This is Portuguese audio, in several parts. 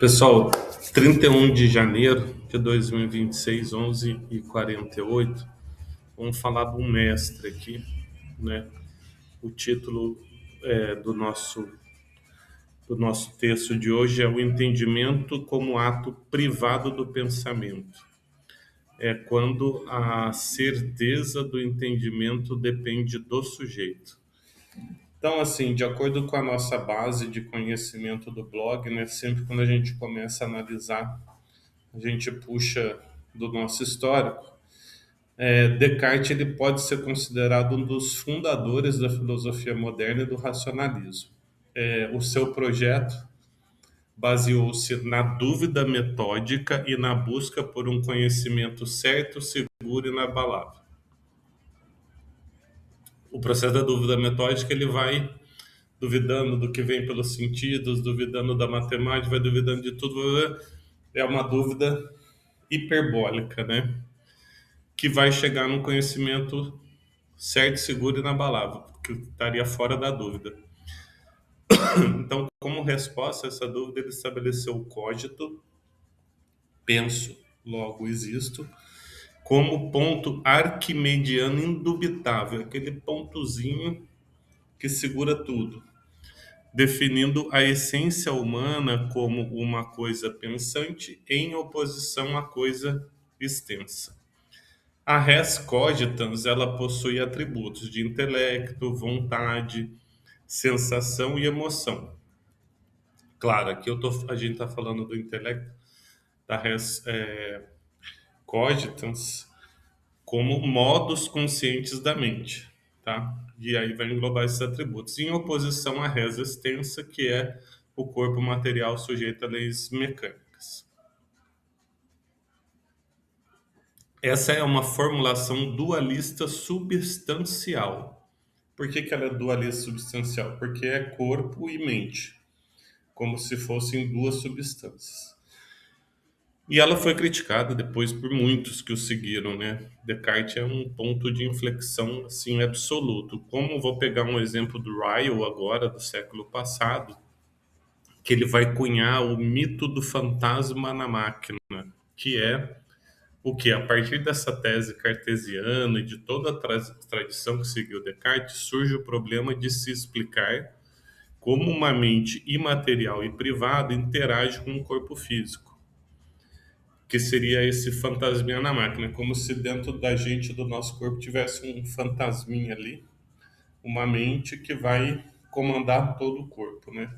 Pessoal, 31 de janeiro de 2026, 11h48, vamos falar de um mestre aqui, né? O título do nosso texto de hoje é o entendimento como ato privado do pensamento. É quando a certeza do entendimento depende do sujeito. Então, assim, de acordo com a nossa base de conhecimento do blog, né, sempre quando a gente começa a analisar, a gente puxa do nosso histórico. Descartes ele pode ser considerado um dos fundadores da filosofia moderna e do racionalismo. O seu projeto baseou-se na dúvida metódica e na busca por um conhecimento certo, seguro e inabalável. O processo da dúvida metódica ele vai duvidando do que vem pelos sentidos, duvidando da matemática, vai duvidando de tudo. É uma dúvida hiperbólica, né? Que vai chegar num conhecimento certo, seguro e inabalável, que estaria fora da dúvida. Então, como resposta a essa dúvida, ele estabeleceu o cogito, penso, logo existo, como ponto arquimediano indubitável, aquele pontozinho que segura tudo, definindo a essência humana como uma coisa pensante em oposição à coisa extensa. A res cogitans, ela possui atributos de intelecto, vontade, sensação e emoção. Claro, aqui a gente está falando do intelecto, da res cogitans, como modos conscientes da mente, tá? E aí vai englobar esses atributos, em oposição à res extensa, que é o corpo material sujeito a leis mecânicas. Essa é uma formulação dualista substancial. Por que ela é dualista substancial? Porque é corpo e mente, como se fossem duas substâncias. E ela foi criticada depois por muitos que o seguiram, né? Descartes é um ponto de inflexão assim absoluto. Como vou pegar um exemplo do Ryle agora do século passado, que ele vai cunhar o mito do fantasma na máquina, que é o que a partir dessa tese cartesiana e de toda a tradição que seguiu Descartes, surge o problema de se explicar como uma mente imaterial e privada interage com o corpo físico, que seria esse fantasminha na máquina, como se dentro da gente, do nosso corpo, tivesse um fantasminha ali, uma mente que vai comandar todo o corpo, né?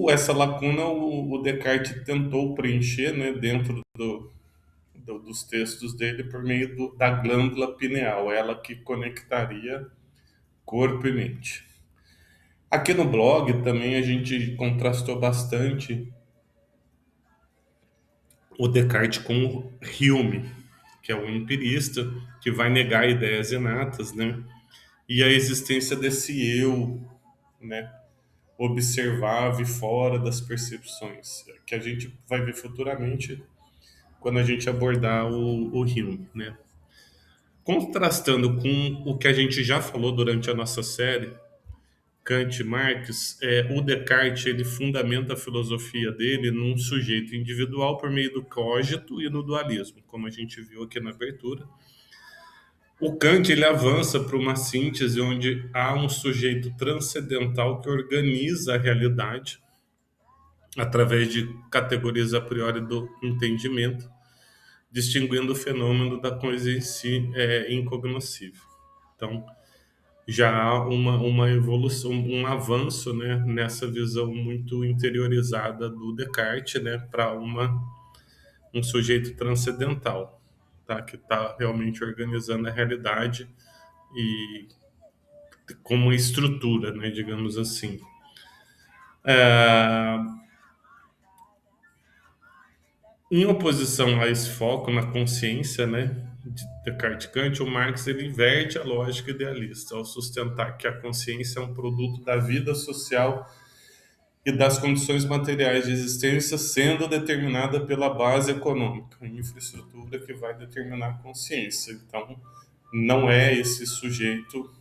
Essa lacuna o Descartes tentou preencher, né, dentro dos textos dele por meio da glândula pineal, ela que conectaria corpo e mente. Aqui no blog também a gente contrastou bastante o Descartes com o Hume, que é o empirista, que vai negar ideias inatas, né? E a existência desse eu, né? Observável e fora das percepções, que a gente vai ver futuramente quando a gente abordar o Hume, né? Contrastando com o que a gente já falou durante a nossa série, Kant e Marx, o Descartes ele fundamenta a filosofia dele num sujeito individual por meio do cogito e do dualismo, como a gente viu aqui na abertura. O Kant ele avança para uma síntese onde há um sujeito transcendental que organiza a realidade através de categorias a priori do entendimento, distinguindo o fenômeno da coisa em si incognoscível. Então, já há uma evolução, um avanço, né, nessa visão muito interiorizada do Descartes, né, para um sujeito transcendental, tá, que está realmente organizando a realidade e como uma estrutura, né, digamos assim. Em oposição a esse foco na consciência, né, de Descartes e Kant, o Marx ele inverte a lógica idealista ao sustentar que a consciência é um produto da vida social e das condições materiais de existência, sendo determinada pela base econômica, a infraestrutura que vai determinar a consciência. Então, não é esse sujeito,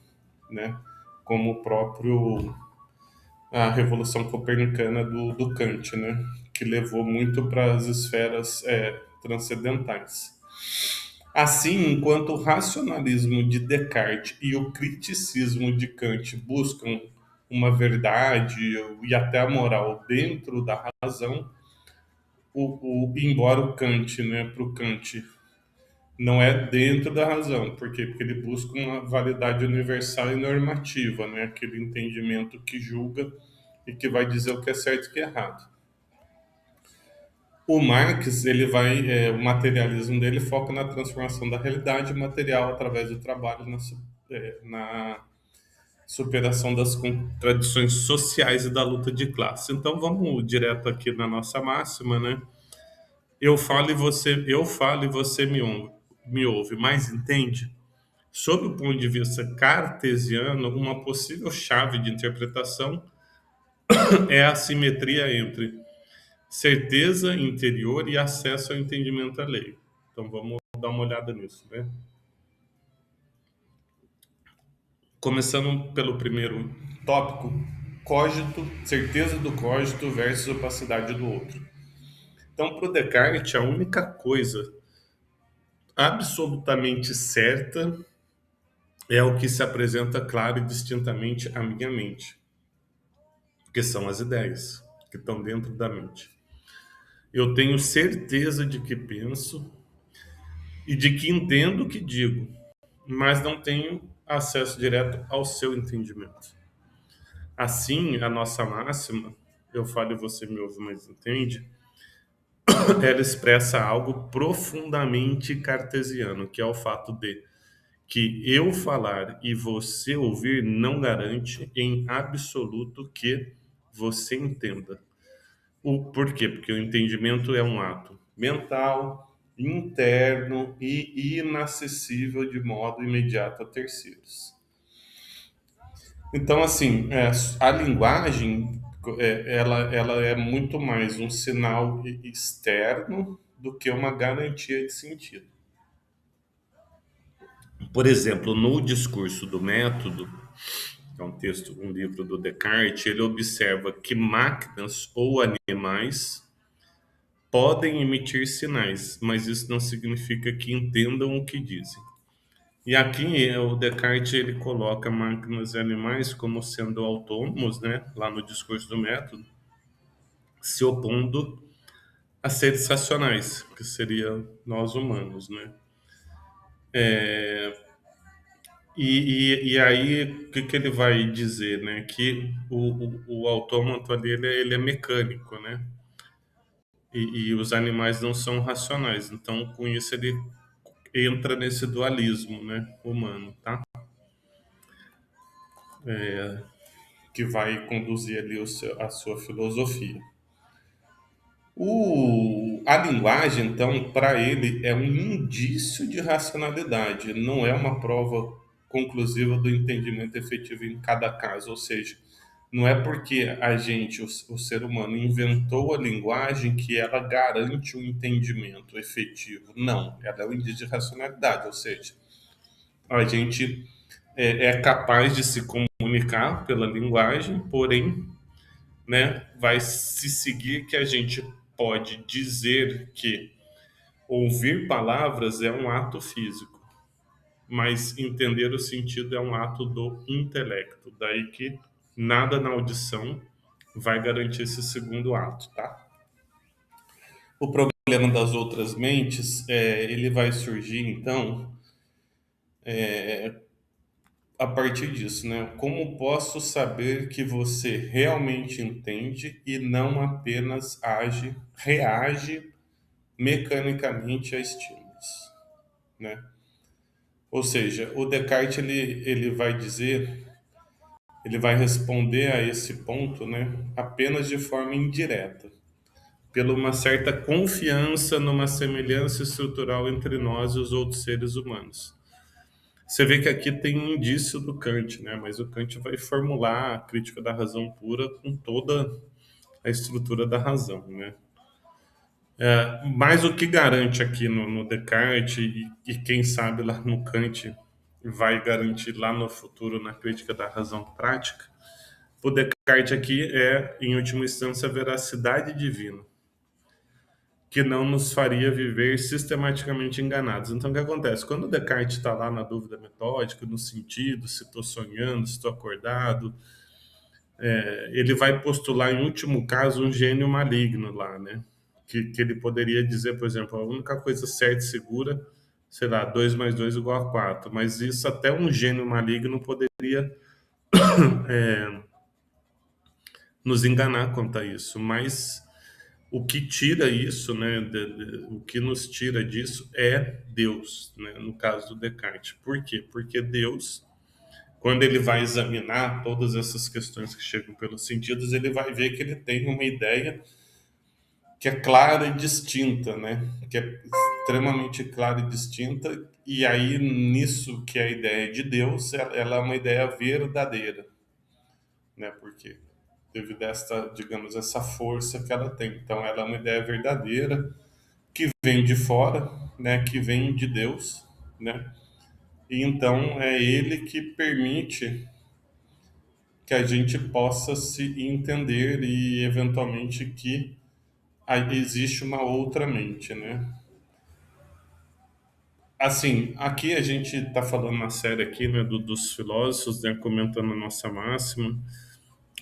né, como o próprio a Revolução Copernicana do Kant, né? Que levou muito para as esferas transcendentais. Assim, enquanto o racionalismo de Descartes e o criticismo de Kant buscam uma verdade e até a moral dentro da razão, embora o Kant, né, para o Kant, não é dentro da razão. Por quê? Porque ele busca uma validade universal e normativa, né, aquele entendimento que julga e que vai dizer o que é certo e o que é errado. O Marx, o materialismo dele foca na transformação da realidade material através do trabalho na superação das contradições sociais e da luta de classe. Então vamos direto aqui na nossa máxima, né? Eu falo e você me ouve, mas entende? Sob o ponto de vista cartesiano, uma possível chave de interpretação é a simetria entre certeza interior e acesso ao entendimento alheio. Então vamos dar uma olhada nisso, né? Começando pelo primeiro tópico, cogito, certeza do cogito versus opacidade do outro. Então, para o Descartes, a única coisa absolutamente certa é o que se apresenta claro e distintamente à minha mente, que são as ideias que estão dentro da mente. Eu tenho certeza de que penso e de que entendo o que digo, mas não tenho acesso direto ao seu entendimento. Assim, a nossa máxima, eu falo e você me ouve, mas entende, ela expressa algo profundamente cartesiano, que é o fato de que eu falar e você ouvir não garante em absoluto que você entenda. Por quê? Porque o entendimento é um ato mental, interno e inacessível de modo imediato a terceiros. Então, assim, a linguagem, ela é muito mais um sinal externo do que uma garantia de sentido. Por exemplo, no discurso do método, que é um livro do Descartes, ele observa que máquinas ou animais podem emitir sinais, mas isso não significa que entendam o que dizem. E aqui o Descartes ele coloca máquinas e animais como sendo autônomos, né, lá no discurso do método, se opondo a seres racionais, que seria nós humanos, né? E aí o que ele vai dizer, né? Que o autômato ali ele é mecânico, né? E os animais não são racionais. Então, com isso ele entra nesse dualismo, né, humano, tá? Que vai conduzir ali a sua filosofia. A linguagem, então, para ele é um indício de racionalidade, não é uma prova conclusiva do entendimento efetivo em cada caso. Ou seja, não é porque a gente, o ser humano, inventou a linguagem que ela garante um entendimento efetivo. Não, ela é um indício de racionalidade, ou seja, a gente é capaz de se comunicar pela linguagem, porém, né, vai se seguir que a gente pode dizer que ouvir palavras é um ato físico, mas entender o sentido é um ato do intelecto. Daí que nada na audição vai garantir esse segundo ato, tá? O problema das outras mentes, ele vai surgir, então, a partir disso, né? Como posso saber que você realmente entende e não apenas reage mecanicamente a estímulos, né? Ou seja, o Descartes ele vai dizer, ele vai responder a esse ponto, né? Apenas de forma indireta, pela uma certa confiança numa semelhança estrutural entre nós e os outros seres humanos. Você vê que aqui tem um indício do Kant, né? Mas o Kant vai formular a crítica da razão pura com toda a estrutura da razão, né? Mas o que garante aqui no Descartes e quem sabe lá no Kant vai garantir lá no futuro na crítica da razão prática O Descartes aqui é, em última instância, a veracidade divina, que não nos faria viver sistematicamente enganados. Então, o que acontece? Quando o Descartes está lá na dúvida metódica, no sentido, se estou sonhando, se estou acordado, ele vai postular, em último caso, um gênio maligno lá, né? Que ele poderia dizer, por exemplo, a única coisa certa e segura, sei lá, 2 mais 2 igual a 4. Mas isso até um gênio maligno poderia nos enganar quanto a isso. Mas o que tira isso, né, o que nos tira disso é Deus, né, no caso do Descartes. Por quê? Porque Deus, quando ele vai examinar todas essas questões que chegam pelos sentidos, ele vai ver que ele tem uma ideia que é clara e distinta, né? Que é extremamente clara e distinta, e aí nisso que é a ideia de Deus, ela é uma ideia verdadeira, né? Porque devido a esta, digamos, essa força que ela tem. Então ela é uma ideia verdadeira que vem de fora, né? Que vem de Deus, né? E então é ele que permite que a gente possa se entender e eventualmente que existe uma outra mente, né? Assim, aqui a gente está falando na série aqui, né, dos filósofos, né, comentando a nossa máxima,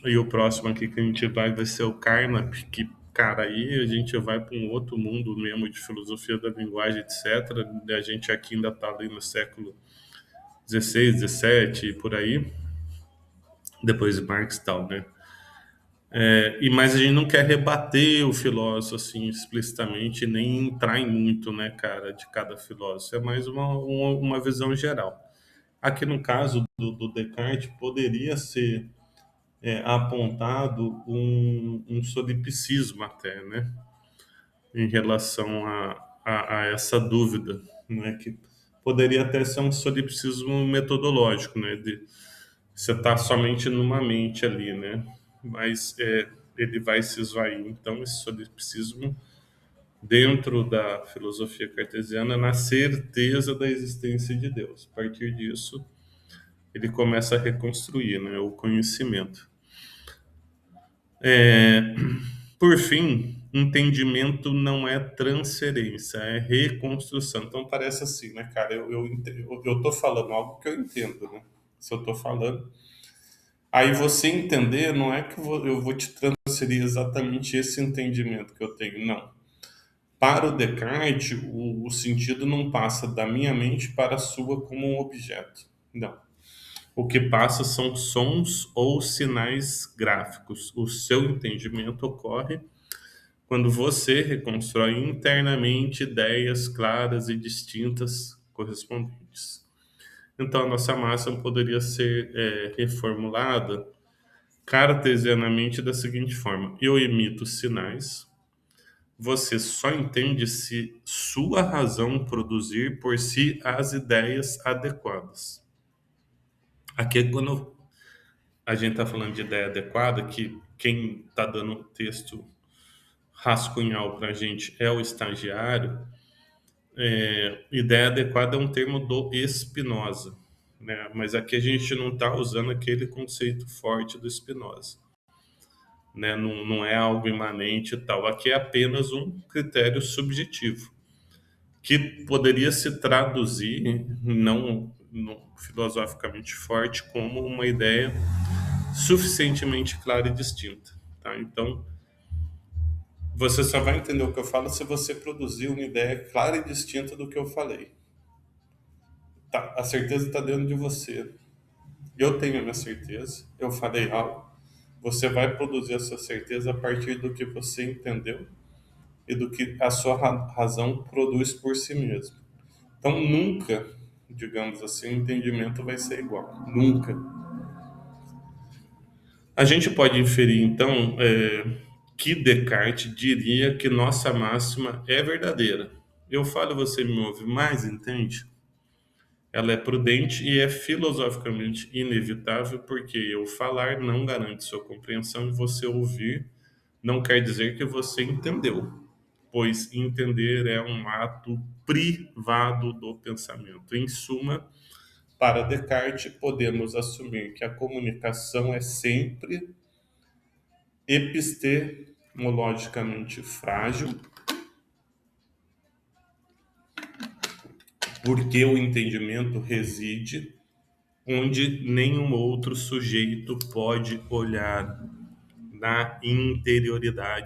e o próximo aqui que a gente vai ser o Carnap, que, cara, aí a gente vai para um outro mundo mesmo de filosofia da linguagem, etc. A gente aqui ainda está ali no século XVI, XVII e por aí, depois de Marx e tal, né? Mas a gente não quer rebater o filósofo assim explicitamente, nem entrar em muito, né, cara, de cada filósofo. É mais uma visão geral. Aqui no caso do Descartes, poderia ser apontado um solipsismo até, né, em relação a essa dúvida, né, que poderia até ser um solipsismo metodológico, né, de você estar somente numa mente ali, né, mas ele vai se esvair. Então, esse solipsismo dentro da filosofia cartesiana na certeza da existência de Deus. A partir disso, ele começa a reconstruir, né, o conhecimento. Por fim, entendimento não é transferência, é reconstrução. Então parece assim, né, cara? Eu tô falando algo que eu entendo, né? Se eu tô falando. Aí você entender não é que eu vou te transferir exatamente esse entendimento que eu tenho, não. Para o Descartes, o sentido não passa da minha mente para a sua como um objeto. Não. O que passa são sons ou sinais gráficos. O seu entendimento ocorre quando você reconstrói internamente ideias claras e distintas correspondentes. Então, a nossa máxima poderia ser reformulada cartesianamente da seguinte forma: eu emito sinais, você só entende se sua razão produzir por si as ideias adequadas. Aqui, quando a gente está falando de ideia adequada, que quem está dando o texto rascunhal para a gente é o estagiário. Ideia adequada é um termo do Spinoza, né? Mas aqui a gente não está usando aquele conceito forte do Spinoza, né? Não é algo imanente e tal. Aqui é apenas um critério subjetivo que poderia se traduzir, não filosoficamente forte, como uma ideia suficientemente clara e distinta, tá? Então, você só vai entender o que eu falo se você produzir uma ideia clara e distinta do que eu falei. Tá, a certeza está dentro de você. Eu tenho a minha certeza, eu falei algo. Você vai produzir essa certeza a partir do que você entendeu e do que a sua razão produz por si mesmo. Então, nunca, digamos assim, o entendimento vai ser igual. Nunca. A gente pode inferir, então, que Descartes diria que nossa máxima é verdadeira. Eu falo, você me ouve, mas entende? Ela é prudente e é filosoficamente inevitável, porque eu falar não garante sua compreensão e você ouvir não quer dizer que você entendeu, pois entender é um ato privado do pensamento. Em suma, Para Descartes, podemos assumir que a comunicação é sempre epistemologicamente frágil, porque o entendimento reside onde nenhum outro sujeito pode olhar, na interioridade